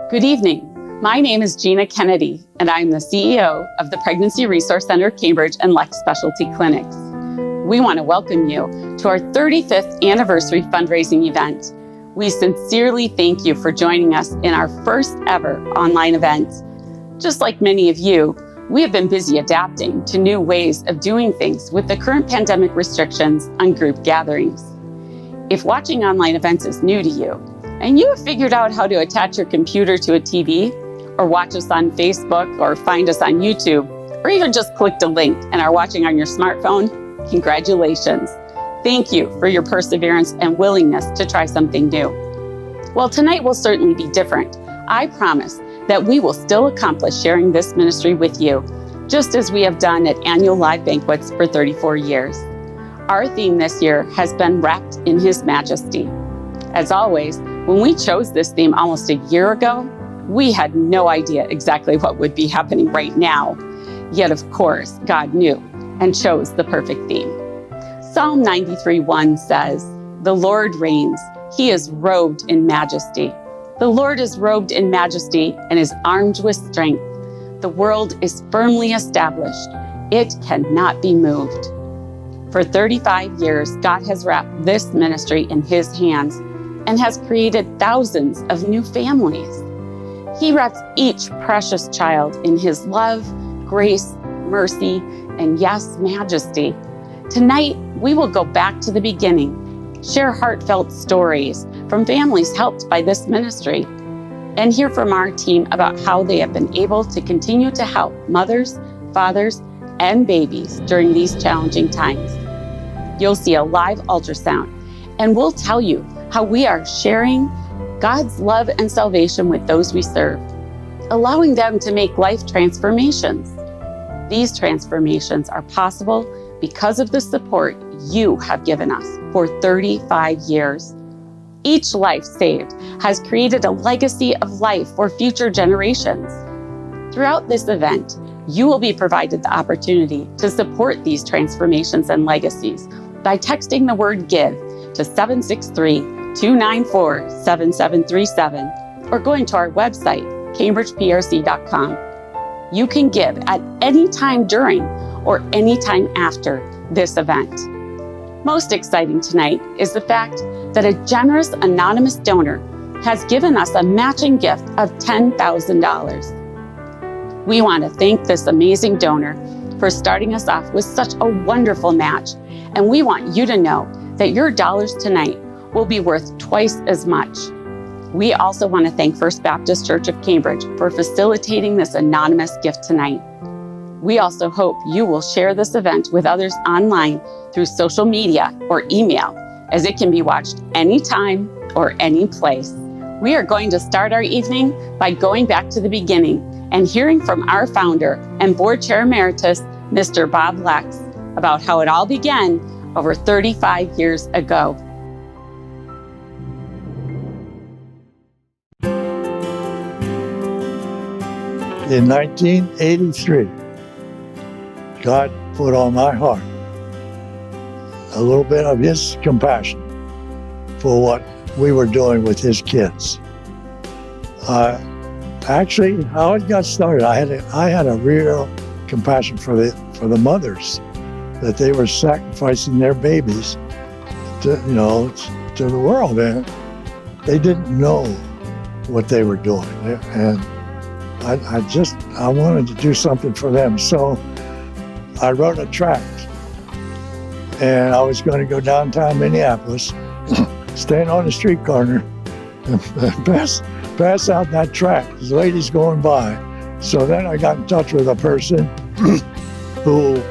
Good evening. My name is Gina Kennedy, and I'm the CEO of the Pregnancy Resource Center Cambridge and Lex Specialty Clinics. We want to welcome you to our 35th anniversary fundraising event. We sincerely thank you for joining us in our first ever online event. Just like many of you, we have been busy adapting to new ways of doing things with the current pandemic restrictions on group gatherings. If watching online events is new to you, and you have figured out how to attach your computer to a TV, or watch us on Facebook, or find us on YouTube, or even just clicked a link and are watching on your smartphone, congratulations. Thank you for your perseverance and willingness to try something new. Well, tonight will certainly be different. I promise that we will still accomplish sharing this ministry with you, just as we have done at annual live banquets for 34 years. Our theme this year has been Wrapped in His Majesty. As always, when we chose this theme almost a year ago, we had no idea exactly what would be happening right now. Yet, of course, God knew and chose the perfect theme. Psalm 93:1 says, "The Lord reigns. He is robed in majesty. The Lord is robed in majesty and is armed with strength. The world is firmly established. It cannot be moved." For 35 years, God has wrapped this ministry in His hands and has created thousands of new families. He wraps each precious child in His love, grace, mercy, and yes, majesty. Tonight, we will go back to the beginning, share heartfelt stories from families helped by this ministry, and hear from our team about how they have been able to continue to help mothers, fathers, and babies during these challenging times. You'll see a live ultrasound, and we'll tell you how we are sharing God's love and salvation with those we serve, allowing them to make life transformations. These transformations are possible because of the support you have given us for 35 years. Each life saved has created a legacy of life for future generations. Throughout this event, you will be provided the opportunity to support these transformations and legacies by texting the word GIVE to 763-294-7737 or going to our website, cambridgeprc.com. You can give at any time during or any time after this event. Most exciting tonight is the fact that a generous anonymous donor has given us a matching gift of $10,000. We want to thank this amazing donor for starting us off with such a wonderful match, and we want you to know that your dollars tonight will be worth twice as much. We also want to thank First Baptist Church of Cambridge for facilitating this anonymous gift tonight. We also hope you will share this event with others online through social media or email, as it can be watched anytime or any place. We are going to start our evening by going back to the beginning and hearing from our founder and board chair emeritus, Mr. Bob Lex, about how it all began over 35 years ago. In 1983, God put on my heart a little bit of His compassion for what we were doing with His kids. Actually, how it got started, I had a real compassion for the mothers, that they were sacrificing their babies to the world, and they didn't know what they were doing, and I wanted to do something for them. So I wrote a tract, and I was going to go downtown Minneapolis, stand on the street corner, and pass out that tract. There's ladies going by. So then I got in touch with a person who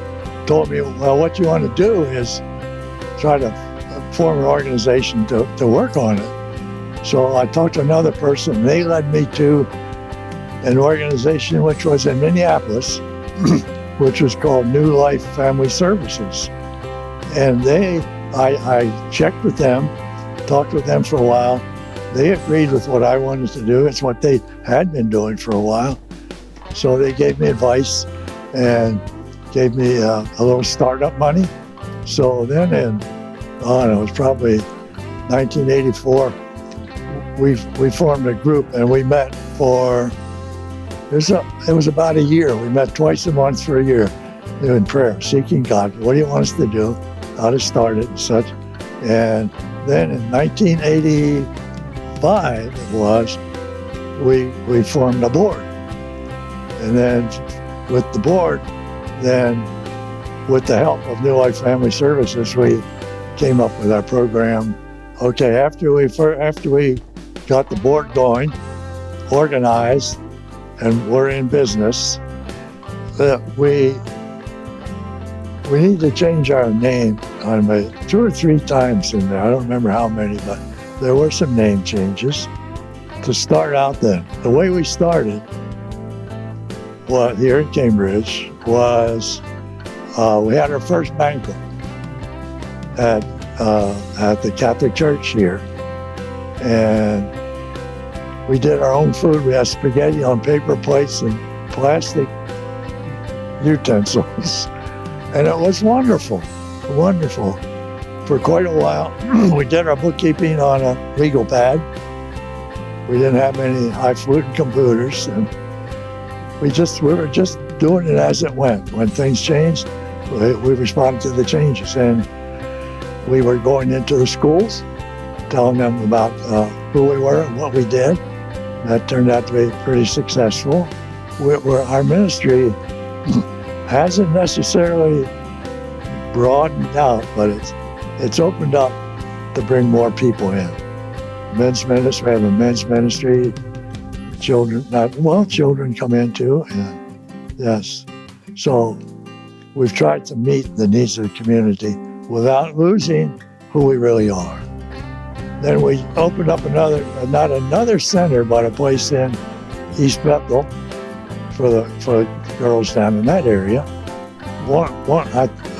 told me, well, what you want to do is try to form an organization to work on it. So I talked to another person. They led me to an organization which was in Minneapolis, which was called New Life Family Services. And I checked with them, talked with them for a while. They agreed with what I wanted to do. It's what they had been doing for a while. So they gave me advice and gave me a little startup money. So then it was probably 1984, we formed a group, and we met it was about a year. We met twice a month for a year in prayer, seeking God. What do you want us to do? How to start it and such. And then in 1985, it was, we formed a board. And then with the board, then with the help of New Life Family Services, we came up with our program. Okay, after we got the board going, organized, and we're in business, we need to change our name on 2 or 3 times in there. I don't remember how many, but there were some name changes to start out then. The way we started here in Cambridge was we had our first banquet at the Catholic Church here. And we did our own food. We had spaghetti on paper plates and plastic utensils. And it was wonderful, wonderful. For quite a while, we did our bookkeeping on a legal pad. We didn't have any highfalutin computers, and we were just doing it as it went. When things changed, we responded to the changes. And we were going into the schools, telling them about who we were and what we did. That turned out to be pretty successful. Our ministry hasn't necessarily broadened out, but it's opened up to bring more people in. Men's ministry, we have a men's ministry. Children come in too, and yes. So we've tried to meet the needs of the community without losing who we really are. Then we opened up not another center, but a place in East Bethel for the girls down in that area.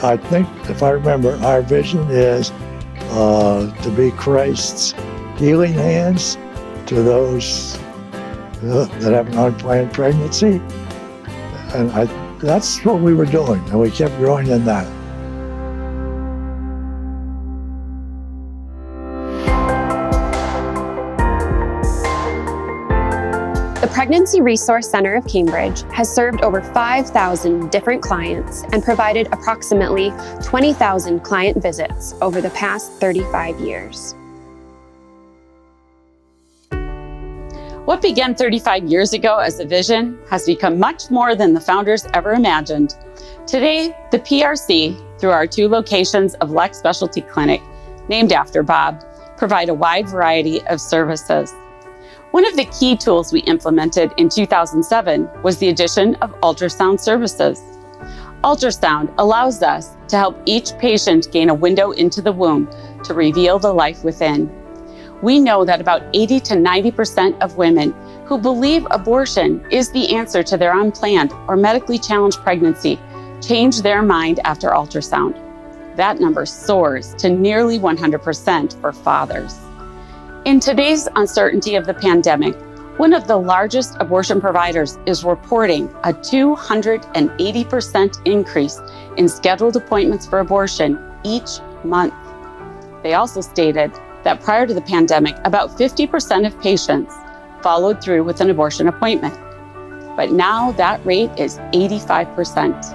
I think, if I remember, our vision is to be Christ's healing hands to those that have an unplanned pregnancy. And that's what we were doing, and we kept growing in that. The Pregnancy Resource Center of Cambridge has served over 5,000 different clients and provided approximately 20,000 client visits over the past 35 years. What began 35 years ago as a vision has become much more than the founders ever imagined. Today, the PRC, through our 2 locations of Lex Specialty Clinic, named after Bob, provide a wide variety of services. One of the key tools we implemented in 2007 was the addition of ultrasound services. Ultrasound allows us to help each patient gain a window into the womb to reveal the life within. We know that about 80 to 90% of women who believe abortion is the answer to their unplanned or medically challenged pregnancy change their mind after ultrasound. That number soars to nearly 100% for fathers. In today's uncertainty of the pandemic, one of the largest abortion providers is reporting a 280% increase in scheduled appointments for abortion each month. They also stated that prior to the pandemic, about 50% of patients followed through with an abortion appointment. But now that rate is 85%.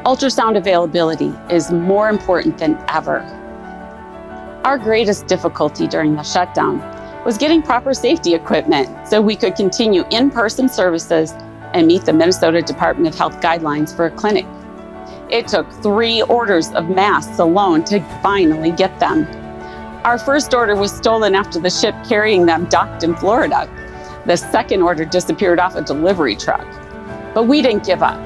Ultrasound availability is more important than ever. Our greatest difficulty during the shutdown was getting proper safety equipment so we could continue in-person services and meet the Minnesota Department of Health guidelines for a clinic. It took 3 orders of masks alone to finally get them. Our first order was stolen after the ship carrying them docked in Florida. The second order disappeared off a delivery truck. But we didn't give up,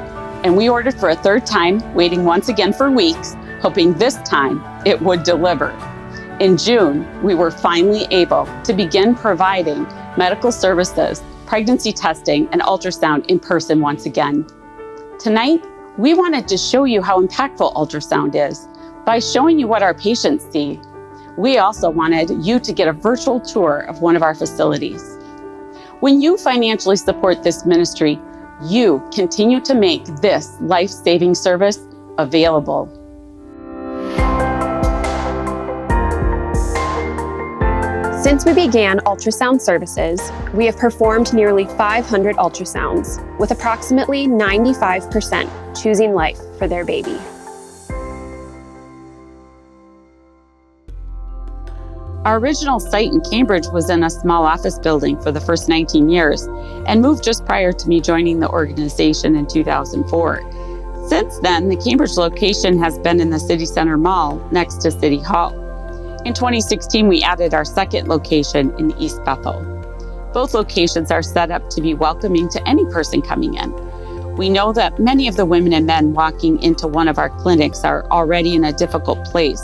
and we ordered for a 3rd time, waiting once again for weeks, hoping this time it would deliver. In June, we were finally able to begin providing medical services, pregnancy testing, and ultrasound in person once again. Tonight, we wanted to show you how impactful ultrasound is by showing you what our patients see. We also wanted you to get a virtual tour of one of our facilities. When you financially support this ministry, you continue to make this life-saving service available. Since we began ultrasound services, we have performed nearly 500 ultrasounds, with approximately 95% choosing life for their baby. Our original site in Cambridge was in a small office building for the first 19 years and moved just prior to me joining the organization in 2004. Since then, the Cambridge location has been in the City Center Mall next to City Hall. In 2016, we added our second location in East Bethel. Both locations are set up to be welcoming to any person coming in. We know that many of the women and men walking into one of our clinics are already in a difficult place,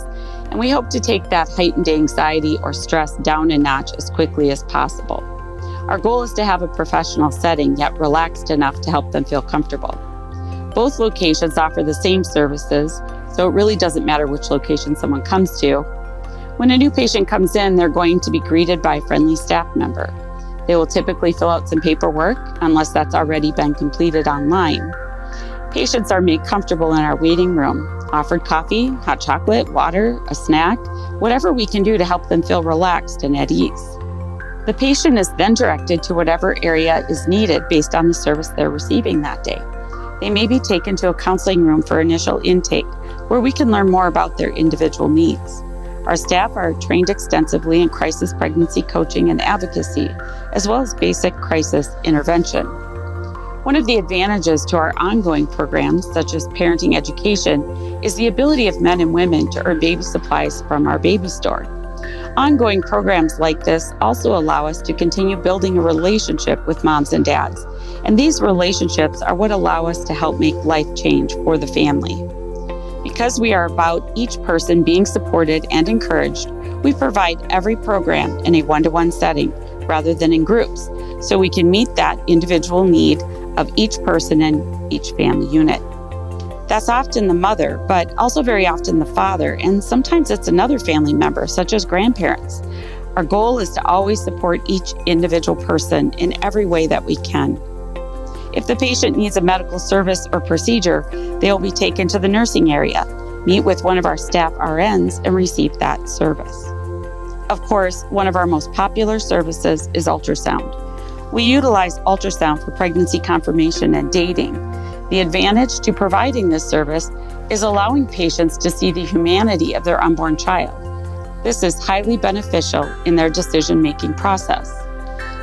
and we hope to take that heightened anxiety or stress down a notch as quickly as possible. Our goal is to have a professional setting, yet relaxed enough to help them feel comfortable. Both locations offer the same services, so it really doesn't matter which location someone comes to. When a new patient comes in, they're going to be greeted by a friendly staff member. They will typically fill out some paperwork, unless that's already been completed online. Patients are made comfortable in our waiting room, offered coffee, hot chocolate, water, a snack, whatever we can do to help them feel relaxed and at ease. The patient is then directed to whatever area is needed based on the service they're receiving that day. They may be taken to a counseling room for initial intake, where we can learn more about their individual needs. Our staff are trained extensively in crisis pregnancy coaching and advocacy, as well as basic crisis intervention. One of the advantages to our ongoing programs, such as parenting education, is the ability of men and women to earn baby supplies from our baby store. Ongoing programs like this also allow us to continue building a relationship with moms and dads, and these relationships are what allow us to help make life change for the family. Because we are about each person being supported and encouraged, we provide every program in a one-to-one setting rather than in groups, so we can meet that individual need of each person in each family unit. That's often the mother, but also very often the father, and sometimes it's another family member, such as grandparents. Our goal is to always support each individual person in every way that we can. If the patient needs a medical service or procedure, they will be taken to the nursing area, meet with one of our staff RNs, and receive that service. Of course, one of our most popular services is ultrasound. We utilize ultrasound for pregnancy confirmation and dating. The advantage to providing this service is allowing patients to see the humanity of their unborn child. This is highly beneficial in their decision-making process.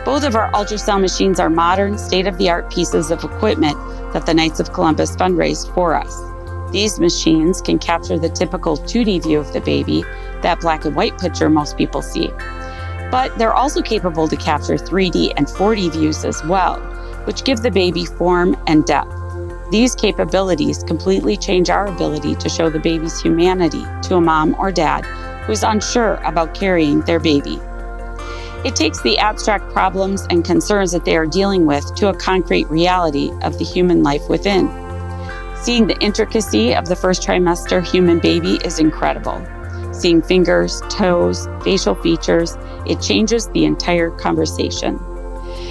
Both of our ultrasound machines are modern, state-of-the-art pieces of equipment that the Knights of Columbus fundraised for us. These machines can capture the typical 2D view of the baby, that black and white picture most people see. But they're also capable to capture 3D and 4D views as well, which give the baby form and depth. These capabilities completely change our ability to show the baby's humanity to a mom or dad who is unsure about carrying their baby. It takes the abstract problems and concerns that they are dealing with to a concrete reality of the human life within. Seeing the intricacy of the first trimester human baby is incredible. Seeing fingers, toes, facial features, it changes the entire conversation.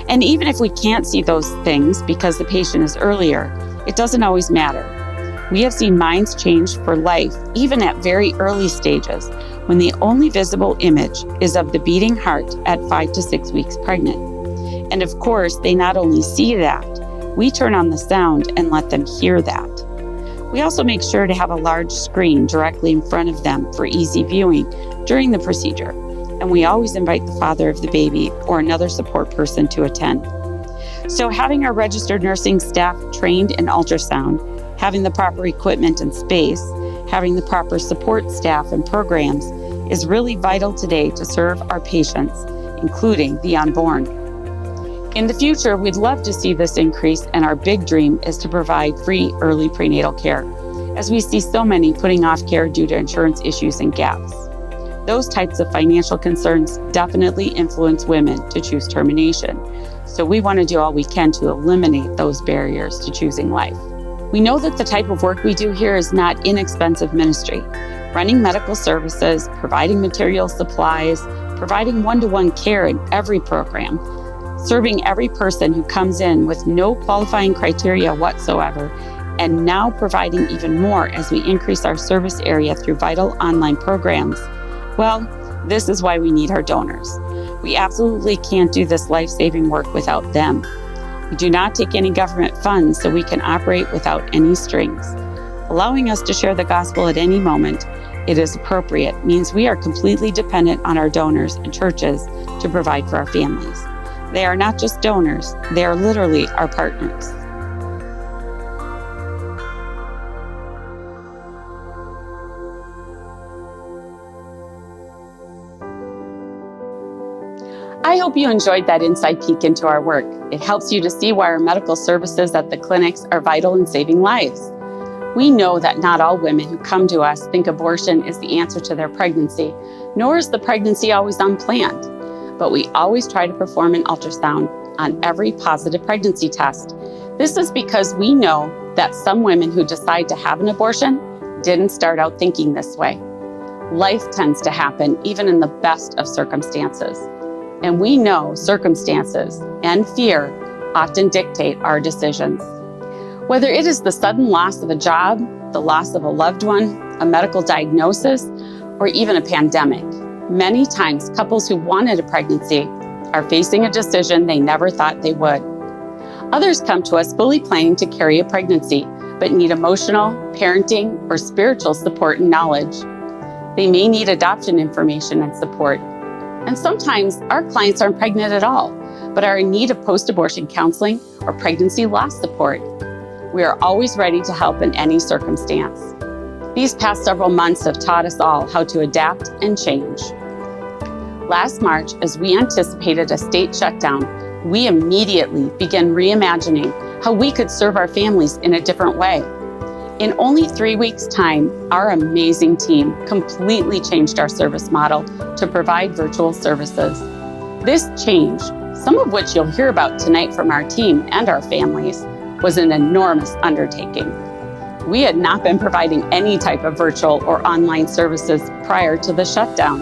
And even if we can't see those things because the patient is earlier, it doesn't always matter. We have seen minds change for life, even at very early stages, when the only visible image is of the beating heart at 5 to 6 weeks pregnant. And of course, they not only see that, we turn on the sound and let them hear that. We also make sure to have a large screen directly in front of them for easy viewing during the procedure, and we always invite the father of the baby or another support person to attend. So having our registered nursing staff trained in ultrasound, having the proper equipment and space, having the proper support staff and programs is really vital today to serve our patients, including the unborn. In the future, we'd love to see this increase, and our big dream is to provide free early prenatal care, as we see so many putting off care due to insurance issues and gaps. Those types of financial concerns definitely influence women to choose termination, so we want to do all we can to eliminate those barriers to choosing life. We know that the type of work we do here is not inexpensive ministry. Running medical services, providing material supplies, providing one-to-one care in every program, serving every person who comes in with no qualifying criteria whatsoever, and now providing even more as we increase our service area through vital online programs. Well, this is why we need our donors. We absolutely can't do this life-saving work without them. We do not take any government funds, so we can operate without any strings. Allowing us to share the gospel at any moment it is appropriate means we are completely dependent on our donors and churches to provide for our families. They are not just donors, they are literally our partners. I hope you enjoyed that inside peek into our work. It helps you to see why our medical services at the clinics are vital in saving lives. We know that not all women who come to us think abortion is the answer to their pregnancy, nor is the pregnancy always unplanned. But we always try to perform an ultrasound on every positive pregnancy test. This is because we know that some women who decide to have an abortion didn't start out thinking this way. Life tends to happen even in the best of circumstances. And we know circumstances and fear often dictate our decisions. Whether it is the sudden loss of a job, the loss of a loved one, a medical diagnosis, or even a pandemic, many times couples who wanted a pregnancy are facing a decision they never thought they would. Others come to us fully planning to carry a pregnancy, but need emotional, parenting, or spiritual support and knowledge. They may need adoption information and support. And sometimes our clients aren't pregnant at all, but are in need of post-abortion counseling or pregnancy loss support. We are always ready to help in any circumstance. These past several months have taught us all how to adapt and change. Last March, as we anticipated a state shutdown, we immediately began reimagining how we could serve our families in a different way. In only 3 weeks' time, our amazing team completely changed our service model to provide virtual services. This change, some of which you'll hear about tonight from our team and our families, was an enormous undertaking. We had not been providing any type of virtual or online services prior to the shutdown.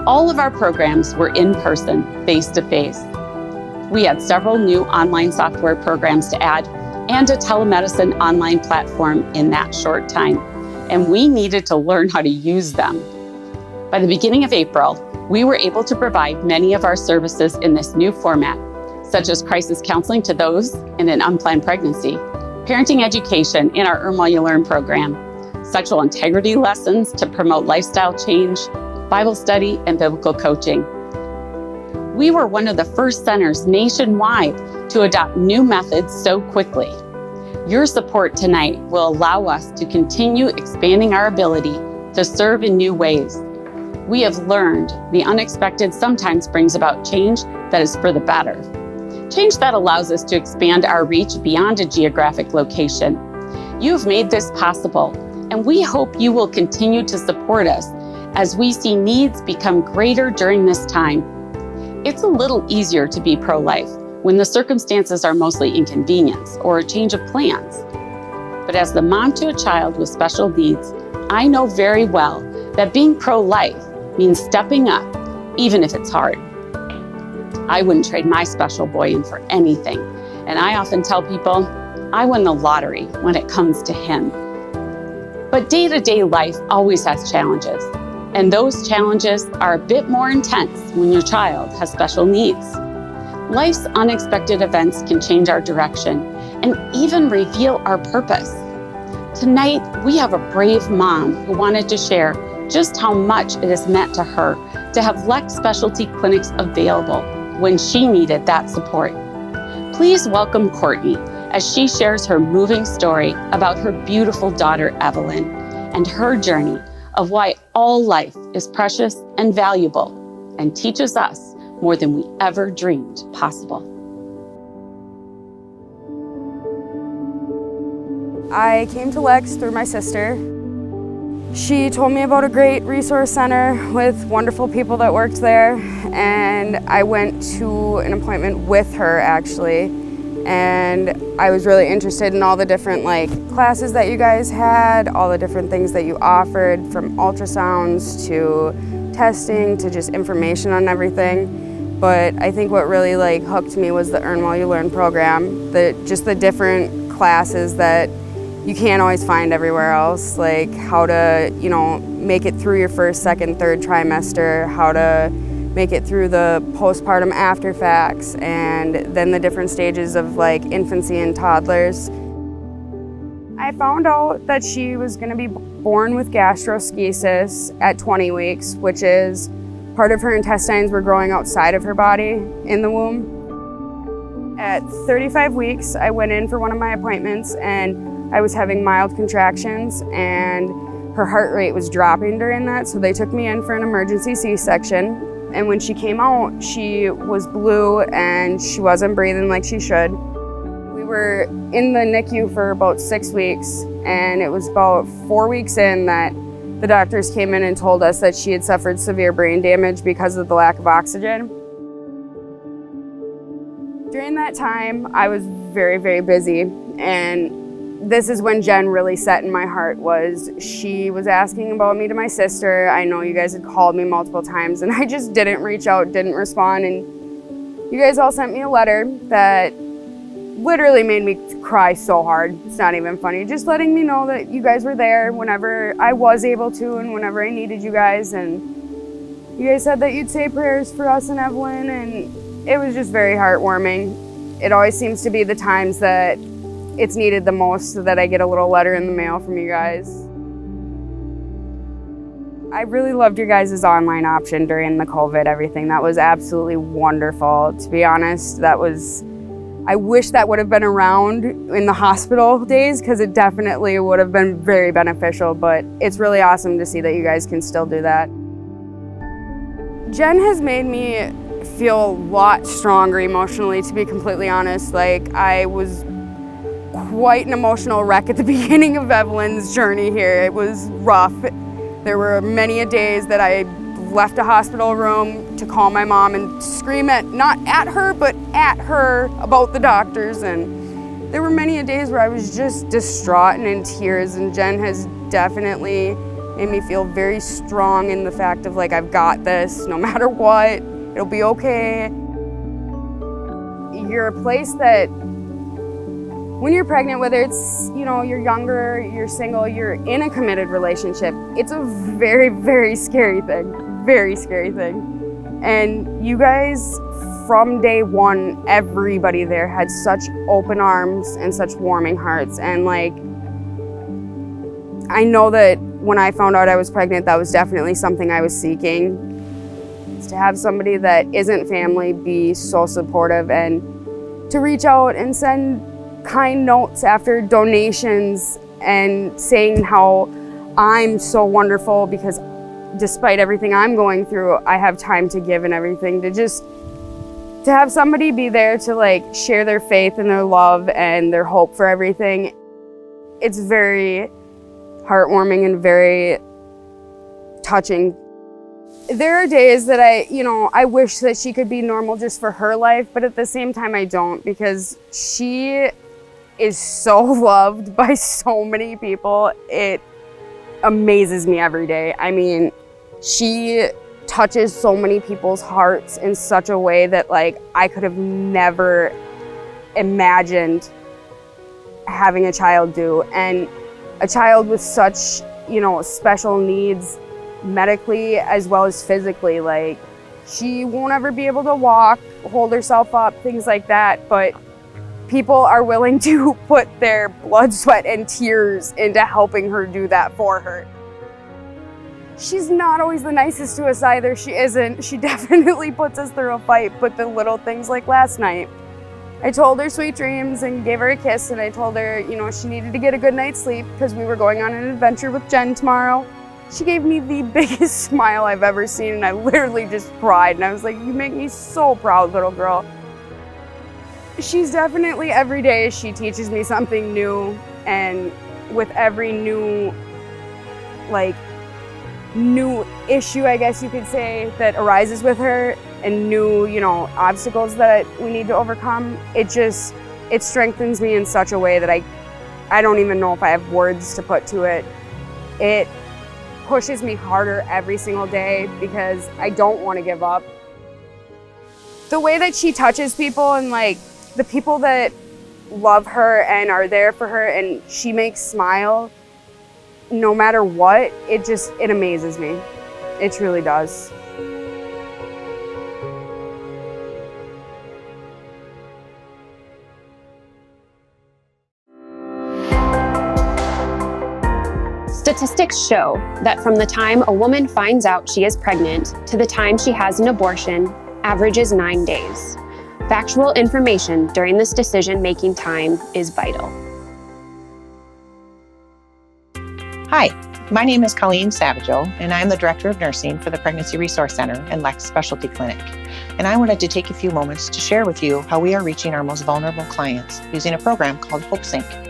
All of our programs were in person, face-to-face. We had several new online software programs to add and a telemedicine online platform in that short time, and we needed to learn how to use them. By the beginning of April, we were able to provide many of our services in this new format, such as crisis counseling to those in an unplanned pregnancy, parenting education in our Earn While You Learn program, sexual integrity lessons to promote lifestyle change, Bible study, and biblical coaching. We were one of the first centers nationwide to adopt new methods so quickly. Your support tonight will allow us to continue expanding our ability to serve in new ways. We have learned the unexpected sometimes brings about change that is for the better. Change that allows us to expand our reach beyond a geographic location. You have made this possible, and we hope you will continue to support us as we see needs become greater during this time. It's a little easier to be pro-life when the circumstances are mostly inconvenience or a change of plans. But as the mom to a child with special needs, I know very well that being pro-life means stepping up, even if it's hard. I wouldn't trade my special boy in for anything, and I often tell people I won the lottery when it comes to him. But day-to-day life always has challenges, and those challenges are a bit more intense when your child has special needs. Life's unexpected events can change our direction and even reveal our purpose. Tonight, we have a brave mom who wanted to share just how much it has meant to her to have Lex specialty clinics available when she needed that support. Please welcome Courtney as she shares her moving story about her beautiful daughter, Evelyn, and her journey of why all life is precious and valuable and teaches us more than we ever dreamed possible. I came to Lex through my sister. She told me about a great resource center with wonderful people that worked there, and I went to an appointment with her actually, and I was really interested in all the different classes that you guys had, all the different things that you offered, from ultrasounds to testing to just information on everything. But I think what really hooked me was the Earn While You Learn program, just the different classes that you can't always find everywhere else, like how to, make it through your first, second, third trimester, how to make it through the postpartum after facts, and then the different stages of like infancy and toddlers. I found out that she was going to be born with gastroschisis at 20 weeks, which is part of her intestines were growing outside of her body in the womb. At 35 weeks, I went in for one of my appointments and I was having mild contractions and her heart rate was dropping during that, so they took me in for an emergency C-section. And when she came out, she was blue and she wasn't breathing like she should. We were in the NICU for about 6 weeks, and it was about 4 weeks in that the doctors came in and told us that she had suffered severe brain damage because of the lack of oxygen. During that time, I was very, very busy, and this is when Jen really set in my heart. Was she was asking about me to my sister. I know you guys had called me multiple times and I just didn't reach out, didn't respond, and you guys all sent me a letter that literally made me cry so hard. It's not even funny. Just letting me know that you guys were there whenever I was able to and whenever I needed you guys, and you guys said that you'd say prayers for us and Evelyn, and it was just very heartwarming. It always seems to be the times that it's needed the most so that I get a little letter in the mail from you guys. I really loved your guys' online option during the COVID everything. That was absolutely wonderful. To be honest, I wish that would have been around in the hospital days, because it definitely would have been very beneficial, but it's really awesome to see that you guys can still do that. Jen has made me feel a lot stronger emotionally, to be completely honest. Like, I was quite an emotional wreck at the beginning of Evelyn's journey here. It was rough. There were many a days that I left a hospital room to call my mom and scream not at her, but at her about the doctors. And there were many a days where I was just distraught and in tears, and Jen has definitely made me feel very strong in the fact of like, I've got this, no matter what, it'll be okay. You're a place that when you're pregnant, whether it's, you're younger, you're single, you're in a committed relationship, it's a very, very scary thing, very scary thing. And you guys, from day one, everybody there had such open arms and such warming hearts. And like, I know that when I found out I was pregnant, that was definitely something I was seeking. It's to have somebody that isn't family be so supportive, and to reach out and send kind notes after donations and saying how I'm so wonderful because despite everything I'm going through, I have time to give and everything. To have somebody be there to like share their faith and their love and their hope for everything. It's very heartwarming and very touching. There are days that I wish that she could be normal just for her life, but at the same time I don't, because she is so loved by so many people. It amazes me every day. I mean, she touches so many people's hearts in such a way that like I could have never imagined having a child do. And a child with such, special needs medically as well as physically. Like, she won't ever be able to walk, hold herself up, things like that, but people are willing to put their blood, sweat, and tears into helping her do that for her. She's not always the nicest to us either. She isn't. She definitely puts us through a fight, but the little things like last night, I told her sweet dreams and gave her a kiss, and I told her, she needed to get a good night's sleep because we were going on an adventure with Jen tomorrow. She gave me the biggest smile I've ever seen, and I literally just cried, and I was like, you make me so proud, little girl. She's definitely, every day, she teaches me something new, and with every new issue, I guess you could say, that arises with her, and new, obstacles that we need to overcome, it strengthens me in such a way that I don't even know if I have words to put to it. It pushes me harder every single day because I don't want to give up. The way that she touches people and like the people that love her and are there for her and she makes smile no matter what, it amazes me. It truly does. Statistics show that from the time a woman finds out she is pregnant to the time she has an abortion averages 9 days. Factual information during this decision-making time is vital. Hi, my name is Colleen Savageau, and I'm the Director of Nursing for the Pregnancy Resource Center and Lex Specialty Clinic. And I wanted to take a few moments to share with you how we are reaching our most vulnerable clients using a program called HopeSync.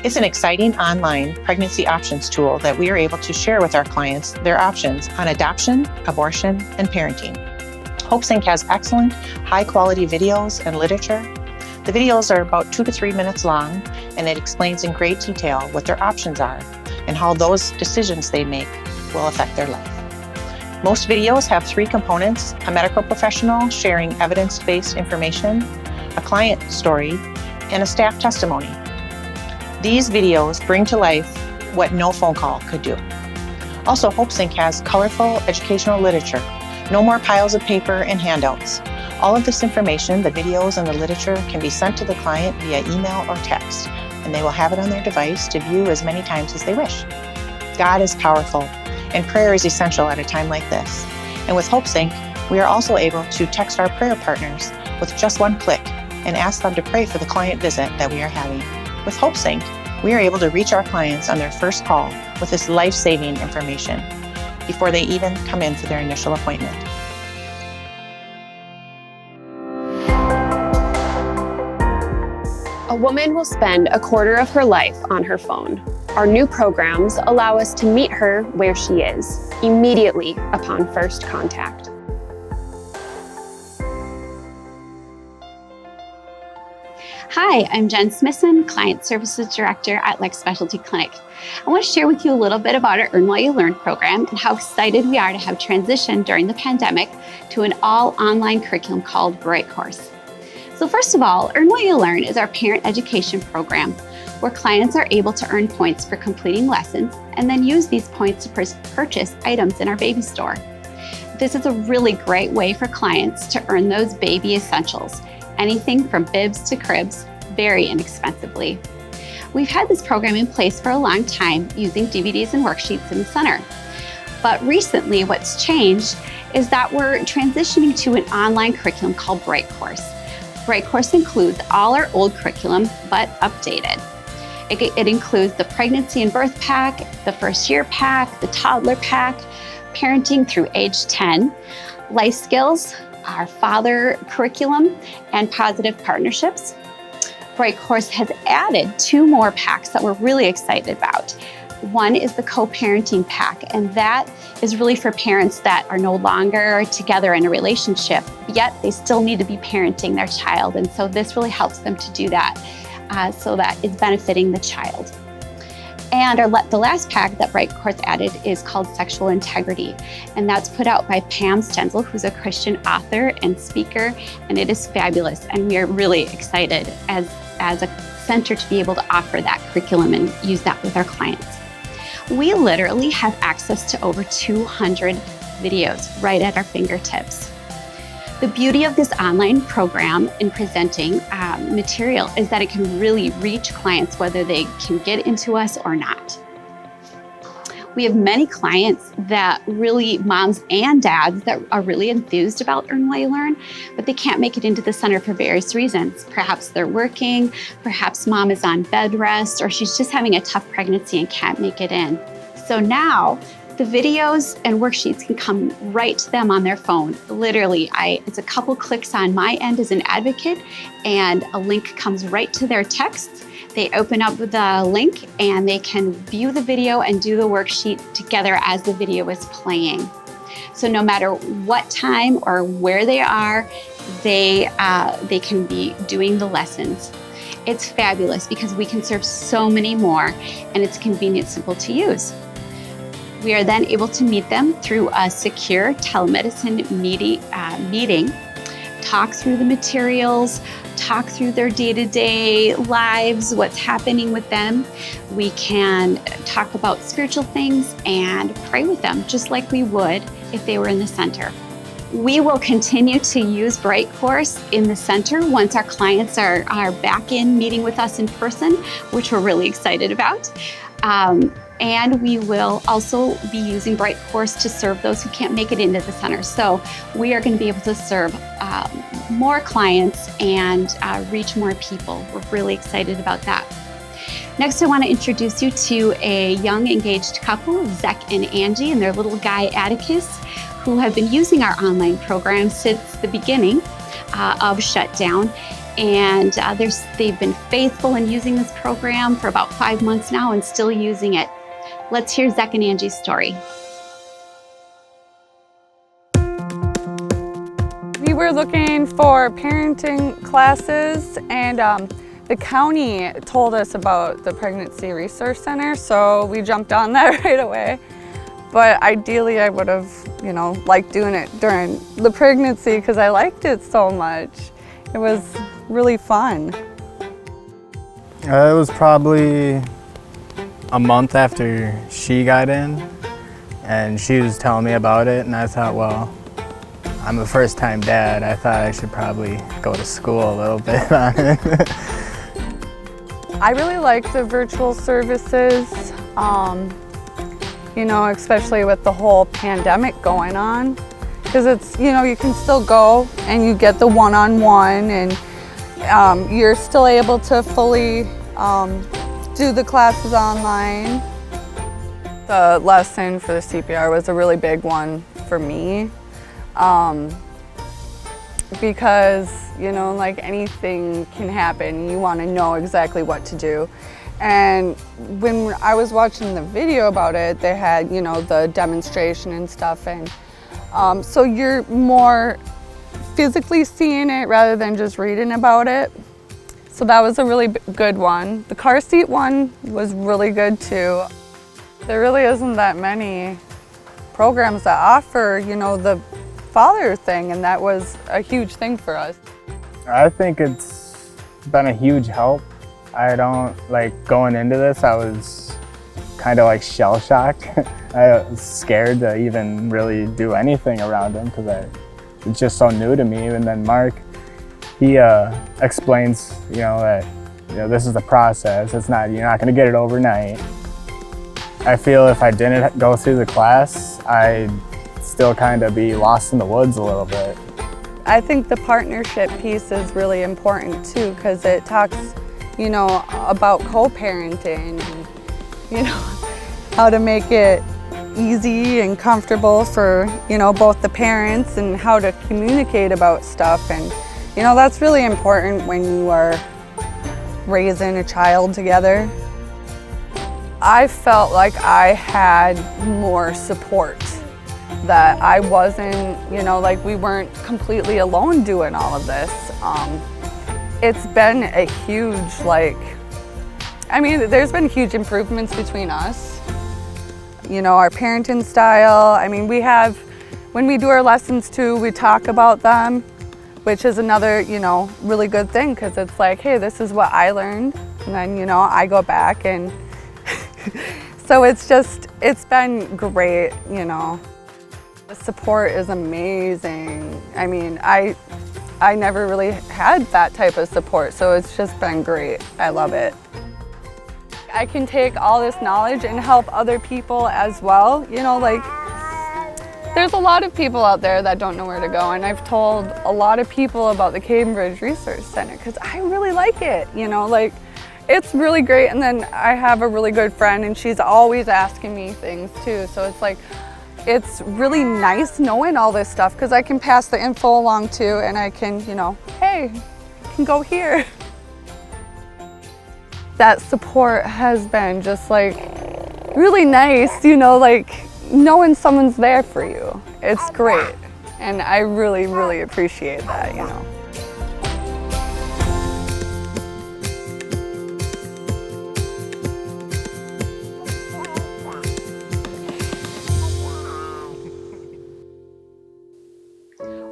It's an exciting online pregnancy options tool that we are able to share with our clients their options on adoption, abortion, and parenting. HopeSync has excellent, high-quality videos and literature. The videos are about 2 to 3 minutes long, and it explains in great detail what their options are and how those decisions they make will affect their life. Most videos have 3 components: a medical professional sharing evidence-based information, a client story, and a staff testimony. These videos bring to life what no phone call could do. Also, HopeSync has colorful educational literature. No more piles of paper and handouts. All of this information, the videos and the literature, can be sent to the client via email or text, and they will have it on their device to view as many times as they wish. God is powerful, and prayer is essential at a time like this. And with HopeSync, we are also able to text our prayer partners with just one click and ask them to pray for the client visit that we are having. With HopeSync, we are able to reach our clients on their first call with this life-saving information before they even come in for their initial appointment. A woman will spend a quarter of her life on her phone. Our new programs allow us to meet her where she is, immediately upon first contact. Hi, I'm Jen Smithson, Client Services Director at Lex Specialty Clinic. I want to share with you a little bit about our Earn While You Learn program and how excited we are to have transitioned during the pandemic to an all-online curriculum called Bright Course. So first of all, Earn While You Learn is our parent education program where clients are able to earn points for completing lessons and then use these points to purchase items in our baby store. This is a really great way for clients to earn those baby essentials. Anything from bibs to cribs, very inexpensively. We've had this program in place for a long time using DVDs and worksheets in the center. But recently what's changed is that we're transitioning to an online curriculum called Bright Course. Bright Course includes all our old curriculum, but updated. It includes the pregnancy and birth pack, the first year pack, the toddler pack, parenting through age 10, life skills, our father curriculum, and positive partnerships. Bright Course has added 2 more packs that we're really excited about. One is the co-parenting pack, and that is really for parents that are no longer together in a relationship, yet they still need to be parenting their child. And so this really helps them to do that, so that it's benefiting the child. And the last pack that Bright Course added is called Sexual Integrity. And that's put out by Pam Stenzel, who's a Christian author and speaker, and it is fabulous. And we are really excited as a center to be able to offer that curriculum and use that with our clients. We literally have access to over 200 videos right at our fingertips. The beauty of this online program in presenting material is that it can really reach clients whether they can get into us or not. We have many clients that really, moms and dads, that are really enthused about Earn While You Learn, but they can't make it into the center for various reasons. Perhaps they're working, perhaps mom is on bed rest, or she's just having a tough pregnancy and can't make it in. So now, the videos and worksheets can come right to them on their phone. Literally, it's a couple clicks on my end as an advocate, and a link comes right to their text. They open up the link and they can view the video and do the worksheet together as the video is playing. So no matter what time or where they are, they can be doing the lessons. It's fabulous because we can serve so many more, and it's convenient, simple to use. We are then able to meet them through a secure telemedicine meeting, talk through the materials, talk through their day-to-day lives, what's happening with them. We can talk about spiritual things and pray with them just like we would if they were in the center. We will continue to use Bright Course in the center once our clients are back in meeting with us in person, which we're really excited about. And we will also be using Bright Course to serve those who can't make it into the center. So we are going to be able to serve more clients and reach more people. We're really excited about that. Next, I want to introduce you to a young engaged couple, Zach and Angie, and their little guy, Atticus, who have been using our online program since the beginning of shutdown. And they've been faithful in using this program for about 5 months now and still using it. Let's hear Zach and Angie's story. We were looking for parenting classes, and the county told us about the Pregnancy Resource Center, so we jumped on that right away. But ideally, I would have, liked doing it during the pregnancy because I liked it so much. It was really fun. It was probably a month after she got in, and she was telling me about it, and I thought, well, I'm a first-time dad. I thought I should probably go to school a little bit on it. I really like the virtual services, especially with the whole pandemic going on, because it's, you can still go and you get the one-on-one, and you're still able to fully do the classes online. The lesson for the CPR was a really big one for me, because, like anything can happen. You want to know exactly what to do. And when I was watching the video about it, they had, the demonstration and stuff. And so you're more physically seeing it rather than just reading about it. So that was a really good one. The car seat one was really good too. There really isn't that many programs that offer, the father thing, and that was a huge thing for us. I think it's been a huge help. Going into this, I was kind of like shell-shocked. I was scared to even really do anything around him because it's just so new to me. And then Mark, he explains, that this is the process. You're not going to get it overnight. I feel if I didn't go through the class, I'd still kind of be lost in the woods a little bit. I think the partnership piece is really important too, because it talks, about co-parenting and, how to make it easy and comfortable for, both the parents and how to communicate about stuff. And, that's really important when you are raising a child together. I felt like I had more support, that I wasn't, we weren't completely alone doing all of this. It's been a huge, there's been huge improvements between us. Our parenting style, when we do our lessons too, we talk about them, which is another, really good thing, because it's like, hey, this is what I learned, and then, I go back and so it's been great, The support is amazing. I never really had that type of support, so it's just been great. I love it. I can take all this knowledge and help other people as well. There's a lot of people out there that don't know where to go, and I've told a lot of people about the Cambridge Resource Center because I really like it, it's really great. And then I have a really good friend, and she's always asking me things too, so it's really nice knowing all this stuff because I can pass the info along too, and I can, hey, you can go here. That support has been just really nice, knowing someone's there for you. It's great, and I really, really appreciate that,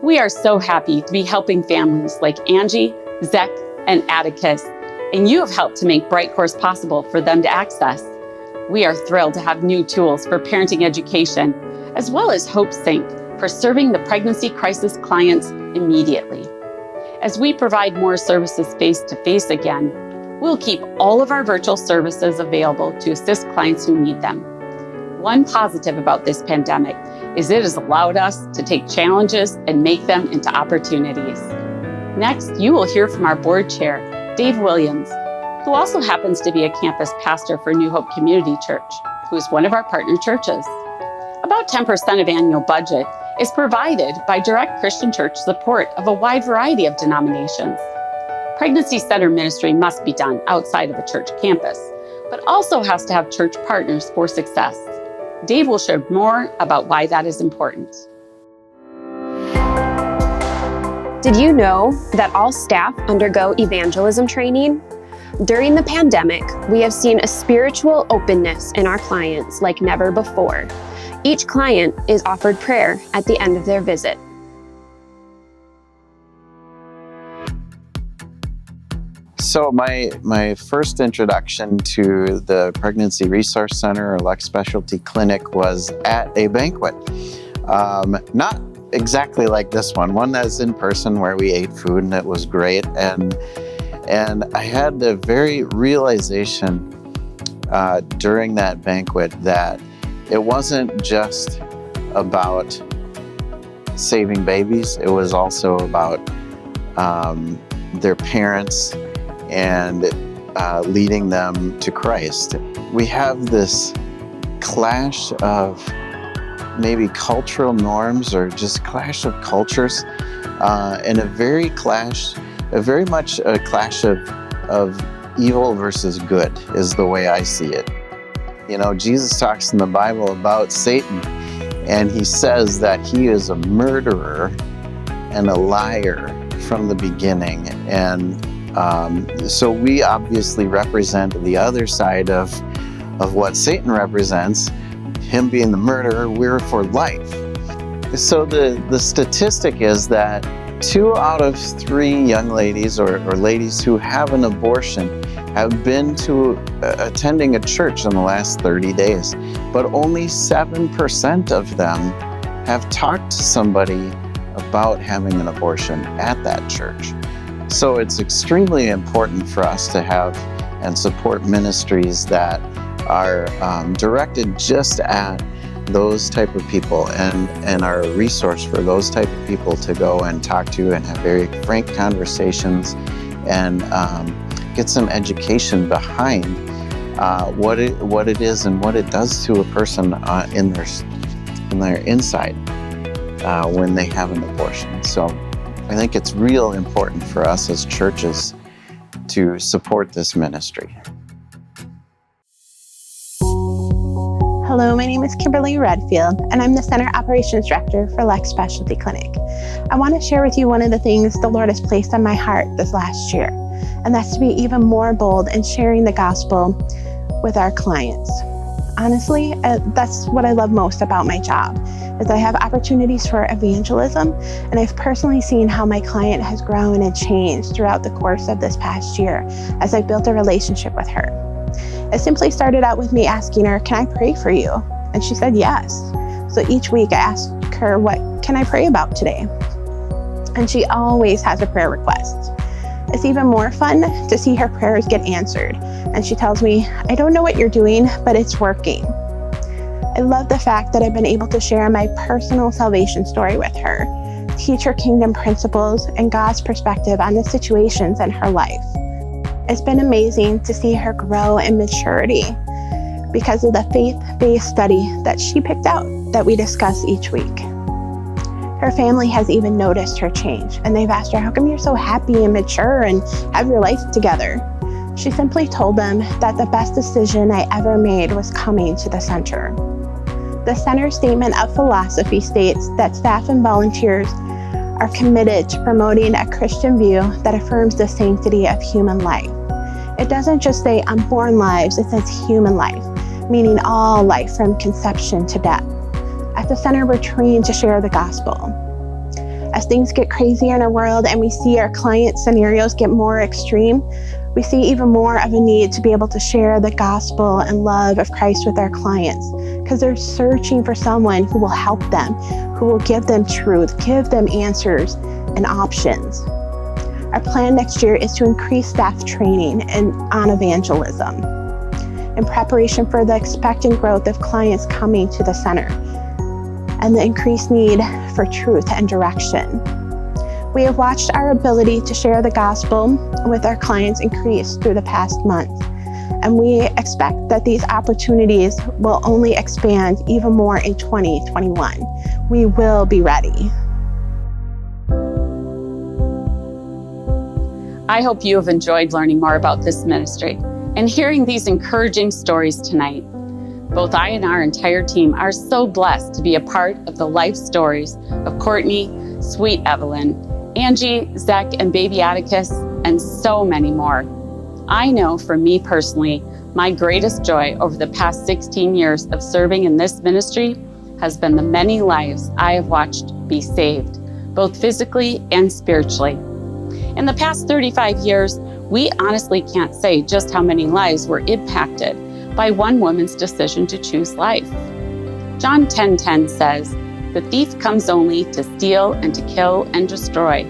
We are so happy to be helping families like Angie, Zach, and Atticus, and you have helped to make Bright Course possible for them to access. We are thrilled to have new tools for parenting education, as well as Hope Sync for serving the pregnancy crisis clients immediately. As we provide more services face-to-face again, We'll keep all of our virtual services available to assist clients who need them. One positive about this pandemic is it has allowed us to take challenges and make them into opportunities. Next, you will hear from our board chair, Dave Williams, who also happens to be a campus pastor for New Hope Community Church, who is one of our partner churches. About 10% of annual budget is provided by direct Christian church support of a wide variety of denominations. Pregnancy Center ministry must be done outside of a church campus, but also has to have church partners for success. Dave will share more about why that is important. Did you know that all staff undergo evangelism training? During the pandemic, we have seen a spiritual openness in our clients like never before. Each client is offered prayer at the end of their visit. So my first introduction to the Pregnancy Resource Center or Lex Specialty Clinic was at a banquet. Not exactly like this one that's in person where we ate food and it was great. And I had the very realization during that banquet that it wasn't just about saving babies, it was also about their parents and leading them to Christ. We have this clash of maybe cultural norms or just clash of cultures, and a very much a clash of evil versus good is the way I see it. You know, Jesus talks in the Bible about Satan, and he says that he is a murderer and a liar from the beginning. And so we obviously represent the other side of what Satan represents, him being the murderer. We're for life. So the statistic is that 2 out of 3 young ladies or ladies who have an abortion have been to attending a church in the last 30 days, but only 7% of them have talked to somebody about having an abortion at that church. So it's extremely important for us to have and support ministries that are directed just at those type of people and are a resource for those type of people to go and talk to and have very frank conversations and get some education behind what it is and what it does to a person in their inside when they have an abortion. So I think it's real important for us as churches to support this ministry. Hello, my name is Kimberly Redfield, and I'm the Center Operations Director for Lex Specialty Clinic. I want to share with you one of the things the Lord has placed on my heart this last year, and that's to be even more bold in sharing the gospel with our clients. Honestly, that's what I love most about my job, is I have opportunities for evangelism, and I've personally seen how my client has grown and changed throughout the course of this past year as I built a relationship with her. It simply started out with me asking her, "Can I pray for you?" And she said yes. So each week I ask her, "What can I pray about today?" And she always has a prayer request. It's even more fun to see her prayers get answered. And she tells me, "I don't know what you're doing, but it's working." I love the fact that I've been able to share my personal salvation story with her, teach her kingdom principles and God's perspective on the situations in her life. It's been amazing to see her grow in maturity because of the faith-based study that she picked out that we discuss each week. Her family has even noticed her change, and they've asked her, "How come you're so happy and mature and have your life together?" She simply told them that the best decision I ever made was coming to the center. The center statement of philosophy states that staff and volunteers are committed to promoting a Christian view that affirms the sanctity of human life. It doesn't just say unborn lives, it says human life, meaning all life from conception to death. At the center, we're trained to share the gospel. As things get crazier in our world and we see our client scenarios get more extreme, we see even more of a need to be able to share the gospel and love of Christ with our clients, because they're searching for someone who will help them, who will give them truth, give them answers and options. Our plan next year is to increase staff training and on evangelism in preparation for the expectant growth of clients coming to the center and the increased need for truth and direction. We have watched our ability to share the gospel with our clients increase through the past month, and we expect that these opportunities will only expand even more in 2021. We will be ready. I hope you have enjoyed learning more about this ministry and hearing these encouraging stories tonight. Both I and our entire team are so blessed to be a part of the life stories of Courtney, sweet Evelyn, Angie, Zach, and baby Atticus, and so many more. I know for me personally, my greatest joy over the past 16 years of serving in this ministry has been the many lives I have watched be saved, both physically and spiritually. In the past 35 years, we honestly can't say just how many lives were impacted by one woman's decision to choose life. John 10:10 says, "The thief comes only to steal and to kill and destroy.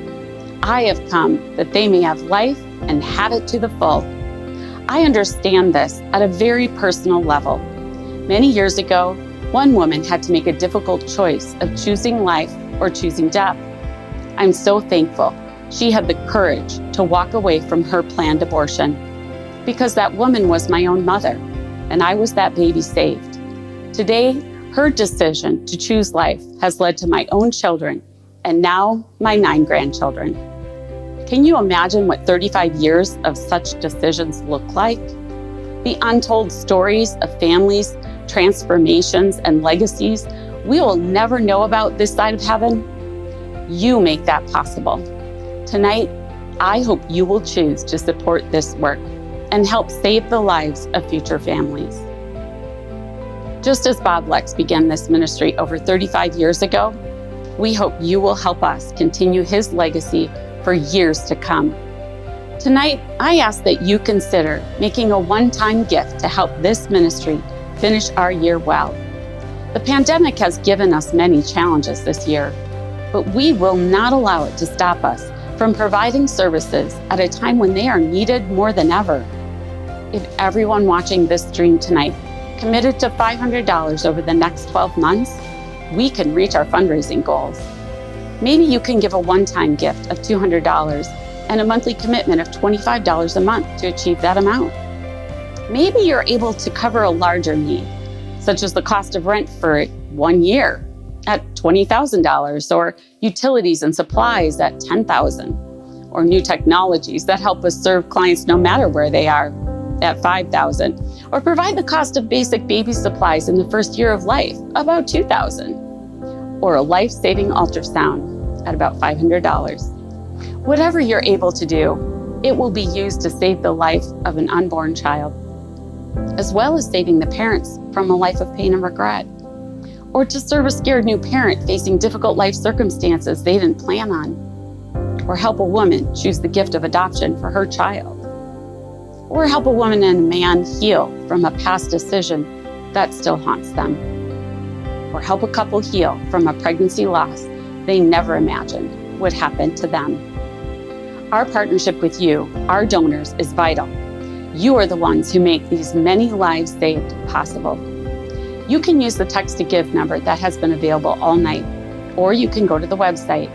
I have come that they may have life and have it to the full." I understand this at a very personal level. Many years ago, one woman had to make a difficult choice of choosing life or choosing death. I'm so thankful she had the courage to walk away from her planned abortion, because that woman was my own mother, and I was that baby saved. Today, her decision to choose life has led to my own children, and now my 9 grandchildren. Can you imagine what 35 years of such decisions look like? The untold stories of families, transformations, and legacies we will never know about this side of heaven? You make that possible. Tonight, I hope you will choose to support this work and help save the lives of future families. Just as Bob Lex began this ministry over 35 years ago, we hope you will help us continue his legacy for years to come. Tonight, I ask that you consider making a one-time gift to help this ministry finish our year well. The pandemic has given us many challenges this year, but we will not allow it to stop us from providing services at a time when they are needed more than ever. If everyone watching this stream tonight committed to $500 over the next 12 months, we can reach our fundraising goals. Maybe you can give a one-time gift of $200 and a monthly commitment of $25 a month to achieve that amount. Maybe you're able to cover a larger need, such as the cost of rent for 1 year at $20,000, or utilities and supplies at $10,000, or new technologies that help us serve clients no matter where they are at $5,000, or provide the cost of basic baby supplies in the first year of life, about $2,000, or a life-saving ultrasound at about $500. Whatever you're able to do, it will be used to save the life of an unborn child, as well as saving the parents from a life of pain and regret, or to serve a scared new parent facing difficult life circumstances they didn't plan on, or help a woman choose the gift of adoption for her child, or help a woman and a man heal from a past decision that still haunts them, or help a couple heal from a pregnancy loss they never imagined would happen to them. Our partnership with you, our donors, is vital. You are the ones who make these many lives saved possible. You can use the text-to-give number that has been available all night, or you can go to the website,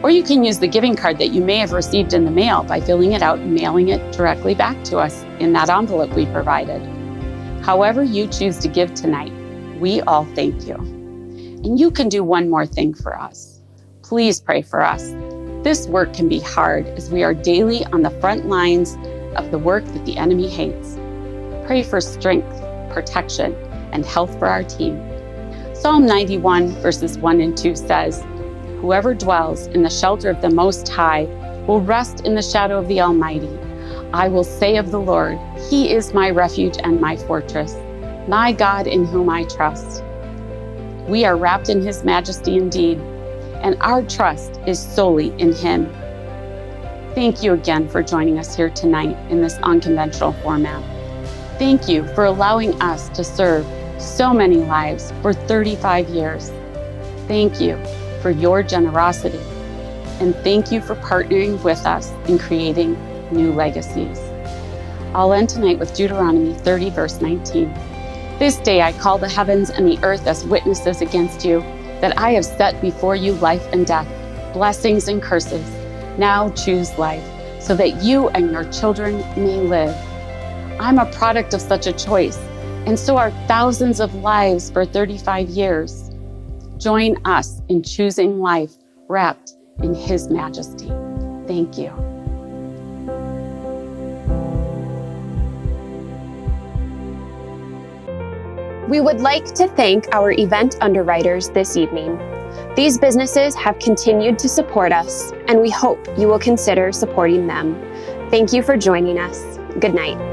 or you can use the giving card that you may have received in the mail by filling it out and mailing it directly back to us in that envelope we provided. However you choose to give tonight, we all thank you. And you can do one more thing for us. Please pray for us. This work can be hard as we are daily on the front lines of the work that the enemy hates. Pray for strength, protection, and health for our team. Psalm 91 verses 1 and 2 says, "Whoever dwells in the shelter of the Most High will rest in the shadow of the Almighty. I will say of the Lord, He is my refuge and my fortress, my God in whom I trust." We are wrapped in His majesty indeed, and our trust is solely in Him. Thank you again for joining us here tonight in this unconventional format. Thank you for allowing us to serve so many lives for 35 years. Thank you for your generosity. And thank you for partnering with us in creating new legacies. I'll end tonight with Deuteronomy 30, verse 19. This day I call the heavens and the earth as witnesses against you, that I have set before you life and death, blessings and curses. Now choose life, so that you and your children may live. I'm a product of such a choice, and so are thousands of lives for 35 years. Join us in choosing life wrapped in His majesty. Thank you. We would like to thank our event underwriters this evening. These businesses have continued to support us, and we hope you will consider supporting them. Thank you for joining us. Good night.